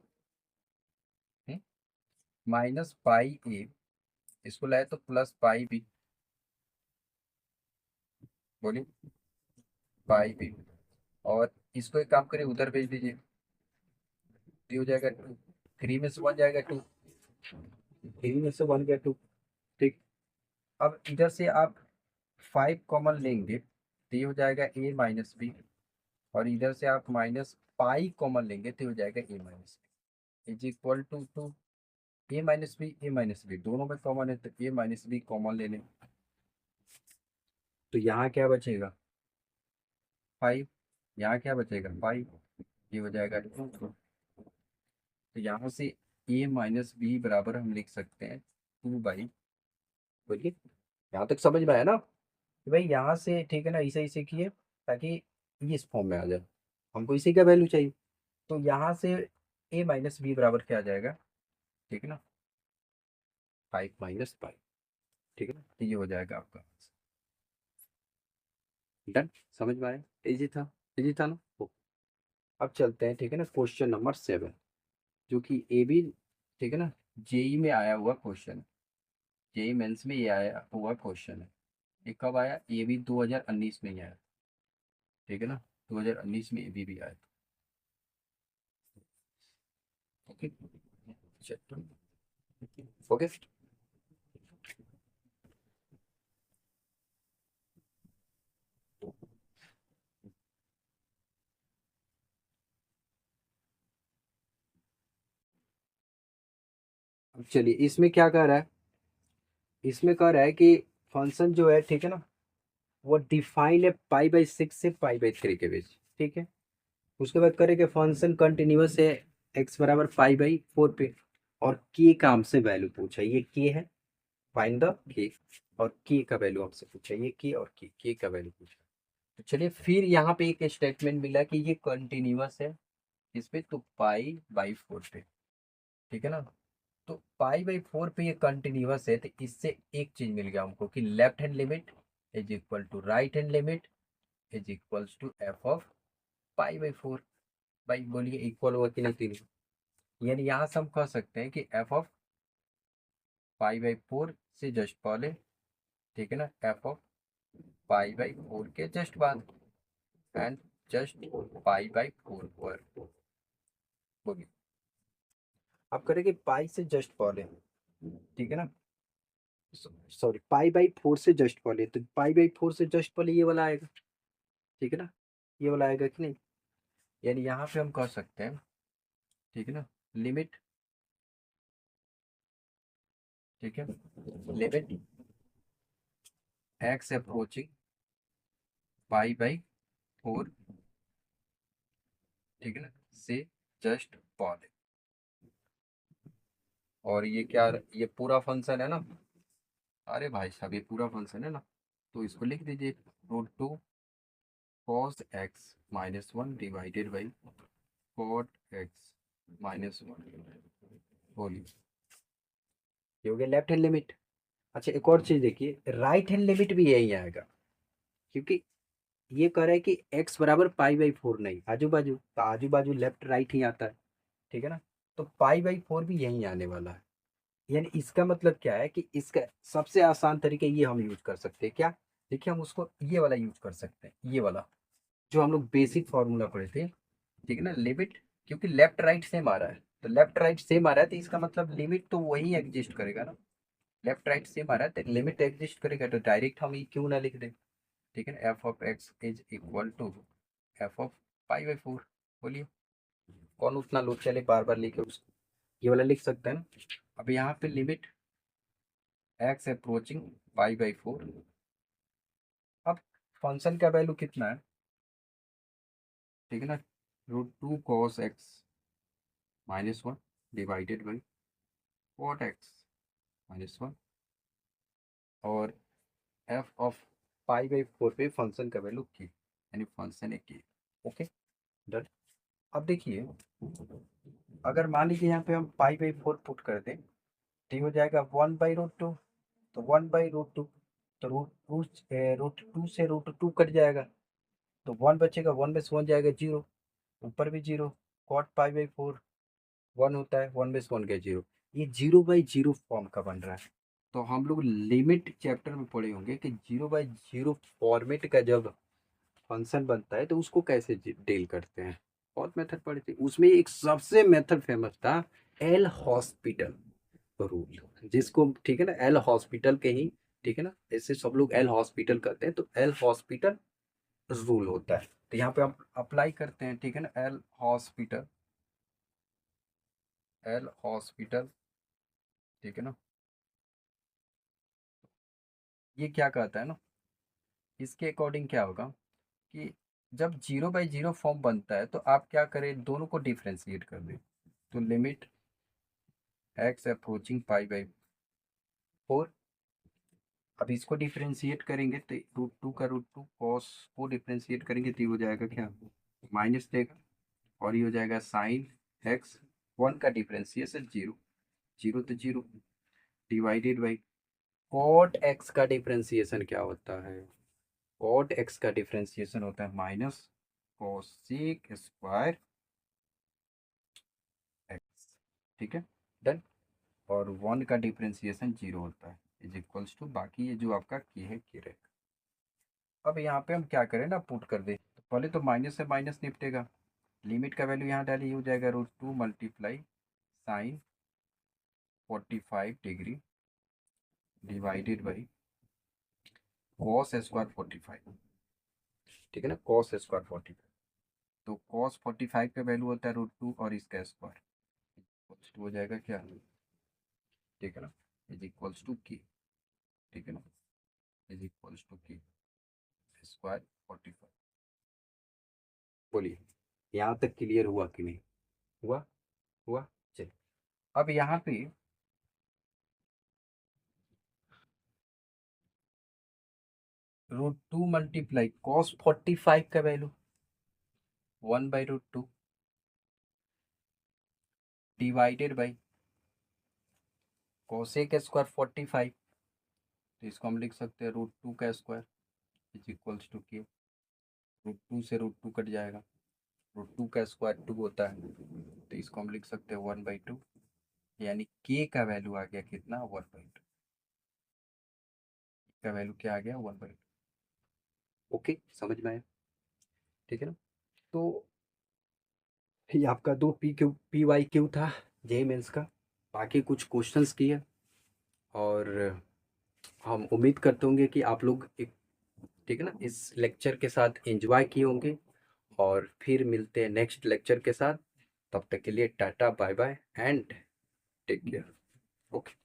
माइनस पाई ए, इसको लाए तो प्लस पाई बी। बोलिए पाई बी, और इसको एक काम करिए उधर भेज दीजिए, ये हो जाएगा 2, 3 में से 1 जाएगा 2, 3 में से 1 गया 2। ठीक, अब इधर से आप 5 कॉमन लेंगे तो ये हो जाएगा ए माइनस बी, और इधर से आप माइनस पाई कॉमन लेंगे तो ये हो जाएगा a minus b is equal to 2। A minus b दोनों में कॉमन है तो ए माइनस बी कॉमन ले लें, तो यहाँ क्या बचेगा 5, यहाँ क्या बचेगा 5, ये हो जाएगा 2। तो यहाँ से ए माइनस बी बराबर हम लिख सकते हैं 2/। बोलिए यहाँ तक समझ में आया ना कि भाई यहाँ से, ठीक है ना, ऐसे ऐसे किए ताकि ये इस फॉर्म में आ जाए, हमको इसी का वैल्यू चाहिए। तो यहाँ से ए माइनस बी बराबर क्या आ जाएगा, ठीक है ना, 5 - 5, ठीक है ना, तो ये हो जाएगा आपका डन। समझ में आया? इजी था, इजी था ना? अब चलते हैं, ठीक है ना, क्वेश्चन नंबर 7, जो कि ए बी, ठीक है ना, जेई में आया हुआ क्वेश्चन, जेई मेंस में ये आया हुआ क्वेश्चन है। ये कब आया? ये भी 2019 में ही आया, ठीक है ना, 2019 में ये भी आया। ओके, चलो ओके। अब चलिए इसमें क्या कह रहा है, इसमें कह रहा है कि फंक्शन जो है, ठीक है ना, वो डिफाइन है π/6 से π/3 के बीच, ठीक है। उसके बाद करें कि फंक्शन कंटिन्यूअस है x बराबर π/4 पे, और के का हमसे वैल्यू पूछा, ये के है, फाइंड द के, और के का वैल्यू हमसे पूछा, ये के और के का वैल्यू पूछा। तो चलिए फिर यहाँ पे एक स्टेटमेंट मिला कि ये कंटिन्यूअस है इस पे, तो π/4 पे, ठीक है ना। तो π/4 पे ये कंटिन्यूअस है तो इससे एक चीज मिल गया हमको कि left hand limit is equal to right hand limit is equals to f of π/4। भाई बोलिए इक्वल हुआ कि नहीं तीनों? यानी यहाँ से हम कह सकते हैं कि एफ ऑफ π/4 से जस्ट पहले, ठीक है ना, एफ ऑफ π/4 के जस्ट बाद, एंड जस्ट π/4 पर। बोलिए आप करेंगे पाई से जस्ट पहले, ठीक है ना, सॉरी π/4 से जस्ट पहले, तो π/4 से जस्ट पहले ये वाला आएगा, ठीक है ना, ये वाला आएगा कि नहीं? यानी यहाँ पे हम कह सकते हैं, ठीक है ना, लिमिट, ठीक है, लिमिट एक्स अप्रोचिंग π/4, ठीक है ना, से जस्ट पहले। और ये क्या, ये पूरा फंक्शन है ना, अरे भाई साहब ये पूरा फंक्शन है ना, तो इसको लिख दीजिए root two cos x minus one divided by cot x minus one होली। ये हो गया लेफ्ट हैंड लिमिट। अच्छा एक और चीज देखिए, राइट हैंड लिमिट भी यही आएगा, क्योंकि ये कह रहा है कि x बराबर पाई बाई फोर, नहीं आजू बाजू, तो आजू बाजू लेफ्ट राइट ही आता है, ठीक है ना। तो पाई बाई फोर भी यही आने वाला है। यानी इसका मतलब क्या है कि इसका सबसे आसान तरीके ये हम यूज कर सकते हैं क्या, देखिए हम उसको ये वाला यूज कर सकते हैं, ये वाला जो हम लोग बेसिक फॉर्मूला पढ़े थे, ठीक है ना, लिमिट, क्योंकि लेफ्ट राइट सेम आ रहा है, तो लेफ्ट राइट सेम आ रहा है तो इसका मतलब लिमिट तो वही एग्जिस्ट करेगा ना। लेफ्ट राइट सेम आ रहा है तो लिमिट एग्जिस्ट करेगा, तो डायरेक्ट हम ये क्यों ना लिख दें, ठीक है ना, f of x is equal to f of pi by four. बोलिए कौन उतना लोग चले बार बार लेके उसको, ये वाला लिख सकते हैं ना। अब यहाँ पे limit x approaching pi by four, अब फंक्शन का वैल्यू कितना है, ठीक है ना, root two cos x minus one divided by cot x minus one, और f of pi by four पे फंक्शन का वैल्यू की, यानी फंक्शन एक की। Okay done. अब देखिए अगर मान लीजिए यहाँ पे हम पाई बाई फोर पुट कर दें, तो ये हो जाएगा वन बाई रूट टू, तो वन बाई रूट टू, तो रूट टू से रूट टू कट जाएगा, तो वन बचेगा, वन में से वन जाएगा जीरो, ऊपर भी zero, cot pi by four one होता है, वन में से वन गया जीरो, ये जीरो बाई जीरो फॉर्म का बन रहा है। तो हम लोग लिमिट चैप्टर में पढ़े होंगे कि जीरो बाई जीरो फॉर्मेट का जब फंक्शन बनता है तो उसको कैसे डील करते हैं, बहुत मेथड पढ़े थे, उसमें एक सबसे मेथड फेमस था एल हॉस्पिटल रूल, जिसको ठीक है ना एल हॉस्पिटल के ही, ठीक है ना, ऐसे सब लोग एल हॉस्पिटल करते हैं, तो एल हॉस्पिटल रूल होता है, तो यहाँ पे हम अप्लाई करते हैं, ठीक है ना, एल हॉस्पिटल, एल हॉस्पिटल, ठीक है ना। ये क्या कहता है ना, इसके अकॉर्डिंग क्या होगा कि जब जीरो बाई जीरो फॉर्म बनता है तो आप क्या करें, दोनों को डिफ्रेंशिएट कर दें, तो limit x approaching pi by four, अब इसको डिफ्रेंशिएट करेंगे तो रूट टू का रूट टू कॉस को डिफ्रेंशिएट करेंगे तो ये हो जाएगा क्या, माइनस देगा, और ये हो जाएगा साइन एक्स, वन का डिफ्रेंशिएशन जीरो, जीरो तो zero, divided by cot x का डिफ्रेंशिएशन क्या होता है, कॉट एक्स का डिफ्रेंशिएशन होता है माइनस कोसेक स्क्वायर एक्स, ठीक है डन, और वन का डिफ्रेंशिएशन जीरो होता है इज इक्वल्स टू, बाकी ये जो आपका की है की रहेगा। अब यहाँ पे हम क्या करें ना, पुट कर दे, तो पहले तो माइनस से माइनस निपटेगा, लिमिट का वैल्यू यहाँ डाली, हो जाएगा root two multiply sine 45 degree divided by cos square 45, ठीक है ना, कॉस स्क्वायर 45, तो कॉस 45 का वैल्यू होता है रूट टू और इसका स्क्वायर, हो जाएगा क्या, ठीक है ना, इज इक्वल्स टू की, ठीक है ना, इज इक्वल्स टू की स्क्वायर 45। बोलिए यहाँ तक क्लियर हुआ कि नहीं हुआ, हुआ। चलिए अब यहाँ पे रूट टू मल्टीप्लाई कॉस 45 का value one by root two divided by cosec square 45, तो इसको हम लिख सकते हैं रूट टू का स्क्वायर इज इक्वल्स टू के, रूट टू से रूट टू कट जाएगा, रूट टू का स्क्वायर टू होता है, तो इसको हम लिख सकते हैं वन बाई टू, यानी के का वैल्यू आ गया कितना, वन बाई टू, का वैल्यू क्या आ गया, वन बाई टू। ओके समझ में आया, ठीक है ना। तो ये आपका दो पी वाई क्यू था जे मेंस का, बाकी कुछ क्वेश्चंस किए, और हम उम्मीद करते होंगे कि आप लोग एक, ठीक है ना, इस लेक्चर के साथ एंजॉय किए होंगे, और फिर मिलते हैं नेक्स्ट लेक्चर के साथ, तब तक के लिए tata bye bye and take care. Okay.